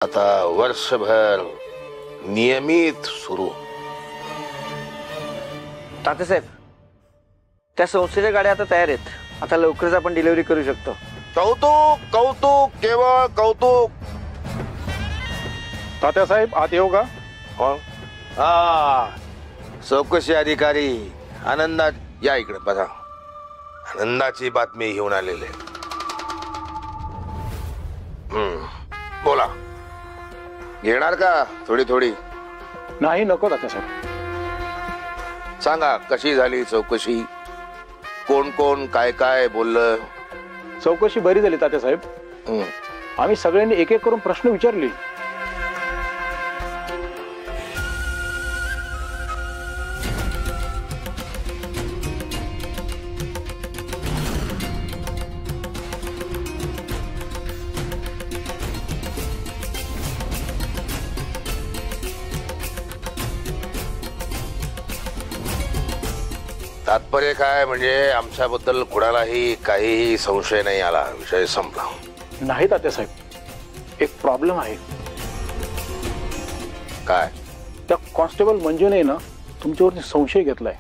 आता वर्षभर नियमित सुरू। तात्यासाहेब, त्या संस्थेच्या गाड्या आता तयार आहेत, आता लवकरच आपण डिलिव्हरी करू शकतो। कौतुक कौतुक केवळ कौतुक। तात्यासाहेब आत येऊ का? कोण? हा, चौकशी अधिकारी आनंदात, या इकडे बघा, आनंदाची बातमी घेऊन आलेले। बोला, घेणार का थोडी थोडी? नाही, नको तात्यासाहेब। सांगा कशी झाली चौकशी, कोण कोण काय काय बोललं? चौकशी बरी झाली तात्यासाहेब। आम्ही सगळ्यांनी एक एक करून प्रश्न विचारले। तात्पर्य काय म्हणजे आमच्याबद्दल कुणालाही काहीही संशय नाही आला, विषय संपला। नाही तात्यासाहेब, एक प्रॉब्लेम आहे। काय? त्या कॉन्स्टेबल मंजूने ना तुमच्यावरती संशय घेतलाय।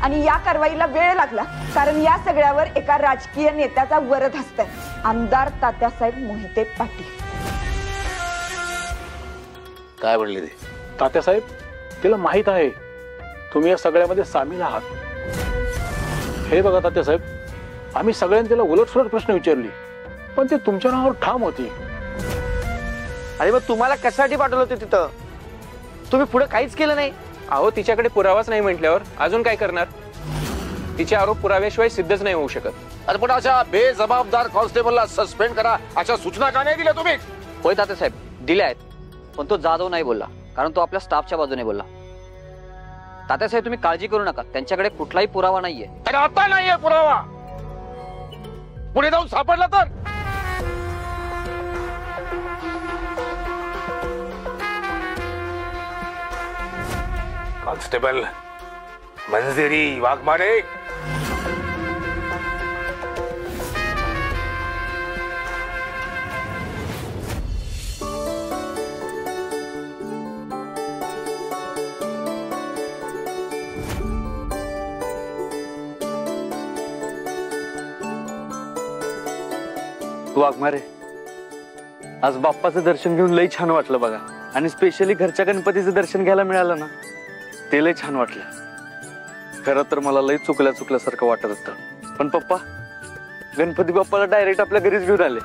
आणि या कारवाईला वेळ लागला कारण या सगळ्यावर एका राजकीय नेत्याचा वरद हस्त आहे, आमदार तात्यासाहेब मोहिते पाटील। काय म्हणले ते? तात्यासाहेब, तिला माहित आहे तुम्ही या सगळ्यामध्ये सामील आहात। हे बघा तात्यासाहेब, आम्ही सगळ्यांनी तिला उलटसुलट प्रश्न विचारली, पण ते तुमच्या नावावर ठाम होती। अरे मग तुम्हाला कशासाठी पाठवलं होतं तिथं? तुम्ही पुढे काहीच केलं नाही। अहो, तिच्याकडे पुरावाच नाही म्हटल्यावर अजून काय करणार? तिचे आरोप पुराव्याशिवाय सिद्धच नाही होऊ शकत। अरे पण अशा बेजबाबदार कॉन्स्टेबलला सस्पेंड करा अशा सूचना का नाही दिल्या तुम्ही? होय तात्यासाहेब, दिल्या आहेत, पण तो जाधव नाही बोलला, कारण तो आपल्या स्टाफच्या बाजूने बोलला। तात्यासाहेब, तुम्ही काळजी करू नका, त्यांच्याकडे कुठलाही पुरावा नाहीये। अरे आता नाहीये पुरावा, पुढे जाऊन सापडला तर? कॉन्स्टेबल मंजिरी वाघमारे, वाघमारे, आज बाप्पाचं दर्शन घेऊन लई छान वाटलं बघा, आणि स्पेशली घरच्या गणपतीचं दर्शन घ्यायला मिळालं ना, ते लई छान वाटलं। खरं तर मला लई चुकल्यासारखं वाटत होतं, पण पप्पा गणपती बाप्पाला डायरेक्ट आपल्या घरीच घेऊन आले।